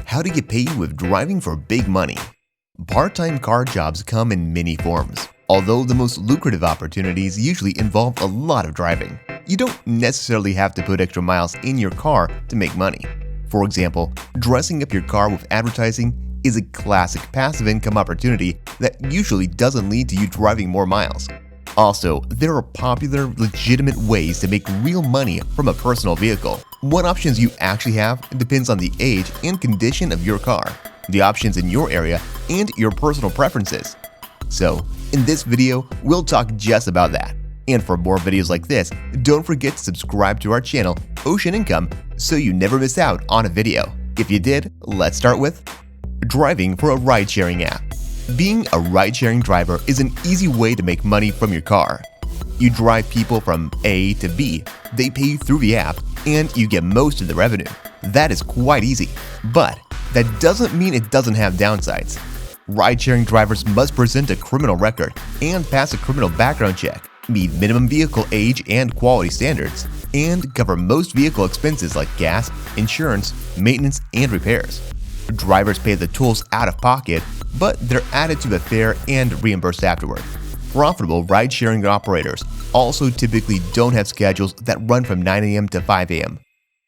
How to get paid with driving for big money. Part-time car jobs come in many forms, although the most lucrative opportunities usually involve a lot of driving. You don't necessarily have to put extra miles in your car to make money. For example, dressing up your car with advertising is a classic passive income opportunity that usually doesn't lead to you driving more miles. Also, there are popular, legitimate ways to make real money from a personal vehicle. What options you actually have depends on the age and condition of your car, the options in your area, and your personal preferences. So, in this video, we'll talk just about that. And for more videos like this, don't forget to subscribe to our channel, Ocean Income, so you never miss out on a video. If you did, let's start with driving for a ride-sharing app. Being a ride-sharing driver is an easy way to make money from your car. You drive people from A to B, they pay you through the app, and you get most of the revenue. That is quite easy, but that doesn't mean it doesn't have downsides. Ride-sharing drivers must present a criminal record and pass a criminal background check, meet minimum vehicle age and quality standards, and cover most vehicle expenses like gas, insurance, maintenance, and repairs. Drivers pay the tolls out of pocket, but they're added to the fare and reimbursed afterward. Profitable ride-sharing operators also typically don't have schedules that run from 9 a.m. to 5 a.m.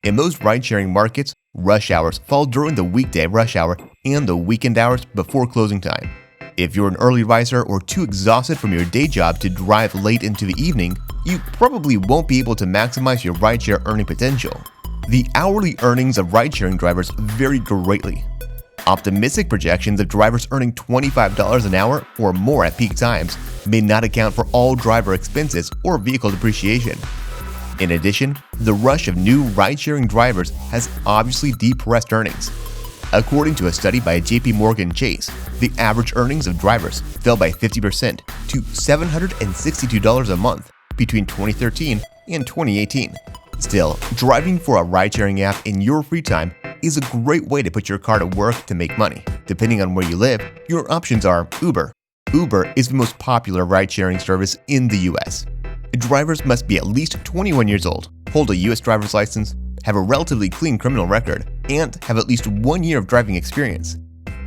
In most ride-sharing markets, rush hours fall during the weekday rush hour and the weekend hours before closing time. If you're an early riser or too exhausted from your day job to drive late into the evening, you probably won't be able to maximize your rideshare earning potential. The hourly earnings of ride-sharing drivers vary greatly. Optimistic projections of drivers earning $25 an hour or more at peak times may not account for all driver expenses or vehicle depreciation. In addition, the rush of new ride-sharing drivers has obviously depressed earnings. According to a study by JP Morgan Chase, the average earnings of drivers fell by 50% to $762 a month between 2013 and 2018. Still, driving for a ride-sharing app in your free time is a great way to put your car to work to make money. Depending on where you live, your options are Uber. Uber is the most popular ride-sharing service in the US. Drivers must be at least 21 years old, hold a US driver's license, have a relatively clean criminal record, and have at least 1 year of driving experience.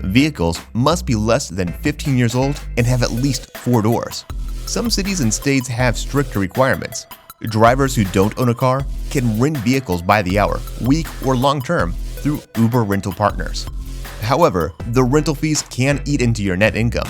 Vehicles must be less than 15 years old and have at least 4 doors. Some cities and states have stricter requirements. Drivers who don't own a car can rent vehicles by the hour, week, or long term through Uber rental partners. However, the rental fees can eat into your net income.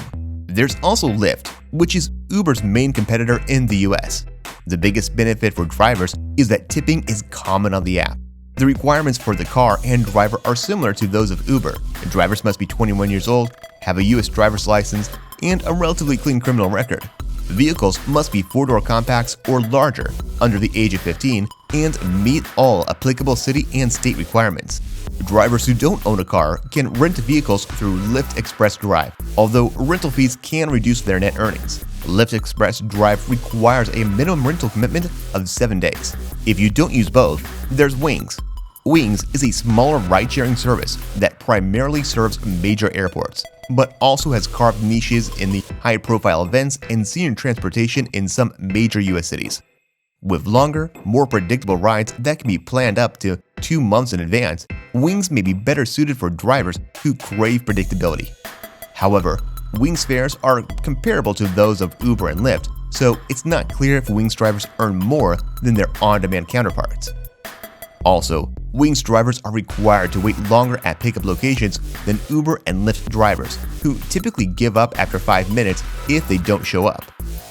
There's also Lyft, which is Uber's main competitor in the US. The biggest benefit for drivers is that tipping is common on the app. The requirements for the car and driver are similar to those of Uber. Drivers must be 21 years old, have a US driver's license, and a relatively clean criminal record. Vehicles must be 4-door compacts or larger, under the age of 15, and meet all applicable city and state requirements. Drivers who don't own a car can rent vehicles through Lyft Express Drive, although rental fees can reduce their net earnings. Lyft Express Drive requires a minimum rental commitment of 7 days. If you don't use both, there's Wings. Wings is a smaller ride-sharing service that primarily serves major airports, but also has carved niches in the high-profile events and senior transportation in some major US cities. With longer, more predictable rides that can be planned up to 2 months in advance, Wings may be better suited for drivers who crave predictability. However, Wings fares are comparable to those of Uber and Lyft, so it's not clear if Wings drivers earn more than their on-demand counterparts. Also, Wings drivers are required to wait longer at pickup locations than Uber and Lyft drivers, who typically give up after 5 minutes if they don't show up.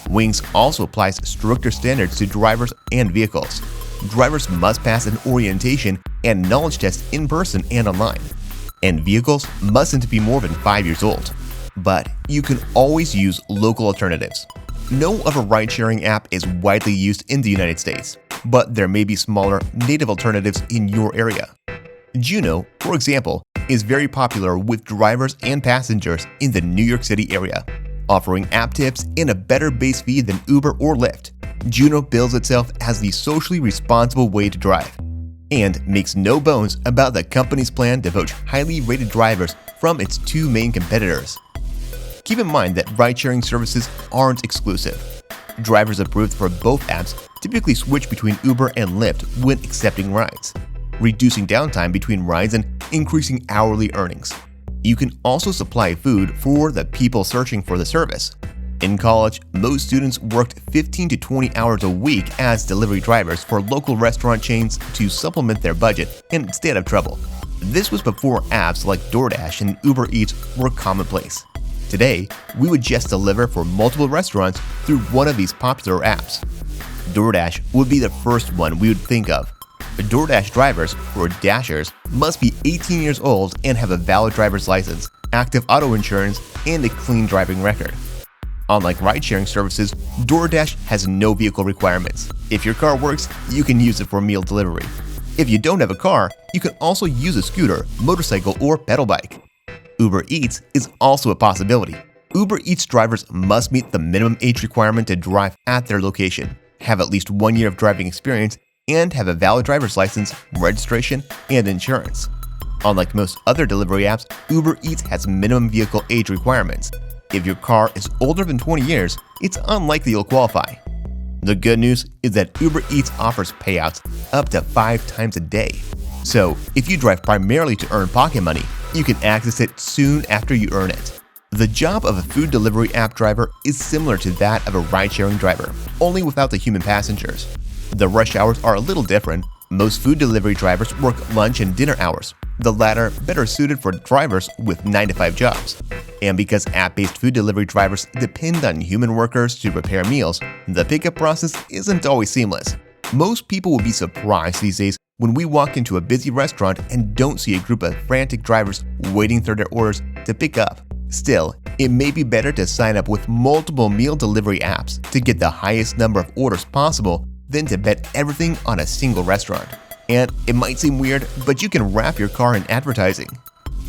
Wings also applies stricter standards to drivers and vehicles. Drivers must pass an orientation and knowledge test in person and online. And vehicles mustn't be more than 5 years old. But you can always use local alternatives. No other ride-sharing app is widely used in the United States, but there may be smaller, native alternatives in your area. Juno, for example, is very popular with drivers and passengers in the New York City area, offering app tips and a better base fee than Uber or Lyft. Juno bills itself as the socially responsible way to drive, and makes no bones about the company's plan to poach highly rated drivers from its 2 main competitors. Keep in mind that ride-sharing services aren't exclusive. Drivers approved for both apps typically switch between Uber and Lyft when accepting rides. reducing downtime between rides and increasing hourly earnings. You can also supply food for the people searching for the service. In college, most students worked 15 to 20 hours a week as delivery drivers for local restaurant chains to supplement their budget and stay out of trouble. This was before apps like DoorDash and Uber Eats were commonplace. Today, we would just deliver for multiple restaurants through one of these popular apps. DoorDash would be the first one we would think of. DoorDash drivers, or Dashers, must be 18 years old and have a valid driver's license, active auto insurance, and a clean driving record. Unlike ride-sharing services, DoorDash has no vehicle requirements. If your car works, you can use it for meal delivery. If you don't have a car, you can also use a scooter, motorcycle, or pedal bike. Uber Eats is also a possibility. Uber Eats drivers must meet the minimum age requirement to drive at their location, have at least 1 year of driving experience, and have a valid driver's license, registration, and insurance. Unlike most other delivery apps, Uber Eats has minimum vehicle age requirements. If your car is older than 20 years, it's unlikely you'll qualify. The good news is that Uber Eats offers payouts up to 5 times a day. So, if you drive primarily to earn pocket money, you can access it soon after you earn it. The job of a food delivery app driver is similar to that of a ride-sharing driver, only without the human passengers. The rush hours are a little different. Most food delivery drivers work lunch and dinner hours, the latter better suited for drivers with 9-to-5 jobs. And because app-based food delivery drivers depend on human workers to prepare meals, the pickup process isn't always seamless. Most people will be surprised these days when we walk into a busy restaurant and don't see a group of frantic drivers waiting for their orders to pick up. Still, it may be better to sign up with multiple meal delivery apps to get the highest number of orders possible than to bet everything on a single restaurant. And it might seem weird, but you can wrap your car in advertising.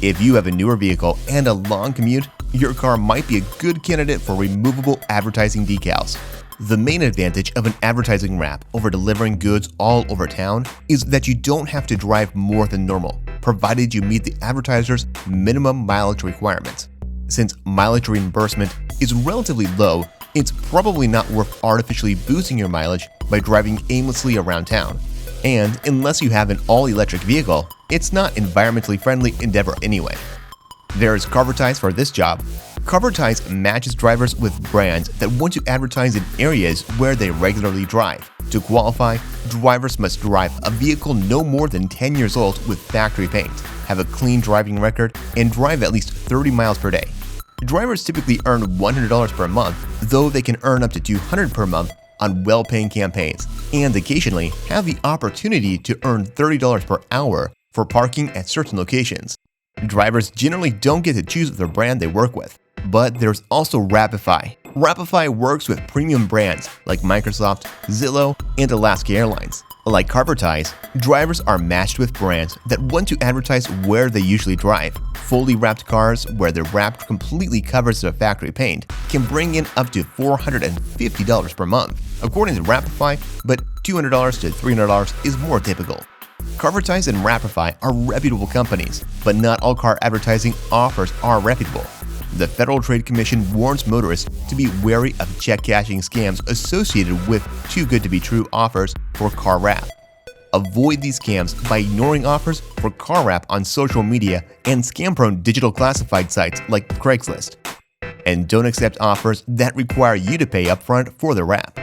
If you have a newer vehicle and a long commute, your car might be a good candidate for removable advertising decals. The main advantage of an advertising wrap over delivering goods all over town is that you don't have to drive more than normal, provided you meet the advertiser's minimum mileage requirements. Since mileage reimbursement is relatively low, it's probably not worth artificially boosting your mileage by driving aimlessly around town. And unless you have an all-electric vehicle, it's not environmentally friendly endeavor anyway. There's Covertise for this job. Covertise matches drivers with brands that want to advertise in areas where they regularly drive. To qualify, drivers must drive a vehicle no more than 10 years old with factory paint, have a clean driving record, and drive at least 30 miles per day. Drivers typically earn $100 per month, though they can earn up to $200 per month on well-paying campaigns, and occasionally have the opportunity to earn $30 per hour for parking at certain locations. Drivers generally don't get to choose the brand they work with, but there's also Rapify. Rapify works with premium brands like Microsoft, Zillow, and Alaska Airlines. Like Covertise, drivers are matched with brands that want to advertise where they usually drive. Fully wrapped cars where the wrap completely covers the factory paint can bring in up to $450 per month, according to Rapify, but $200 to $300 is more typical. Covertise and Rapify are reputable companies, but not all car advertising offers are reputable. The Federal Trade Commission warns motorists to be wary of check-cashing scams associated with too-good-to-be-true offers for car wrap. Avoid these scams by ignoring offers for car wrap on social media and scam-prone digital classified sites like Craigslist. And don't accept offers that require you to pay upfront for the wrap.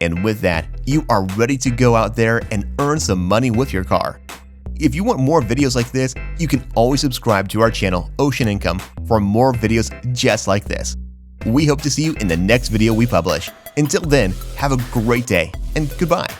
And with that, you are ready to go out there and earn some money with your car. If you want more videos like this, you can always subscribe to our channel, Ocean Income, for more videos just like this. We hope to see you in the next video we publish. Until then, have a great day and goodbye.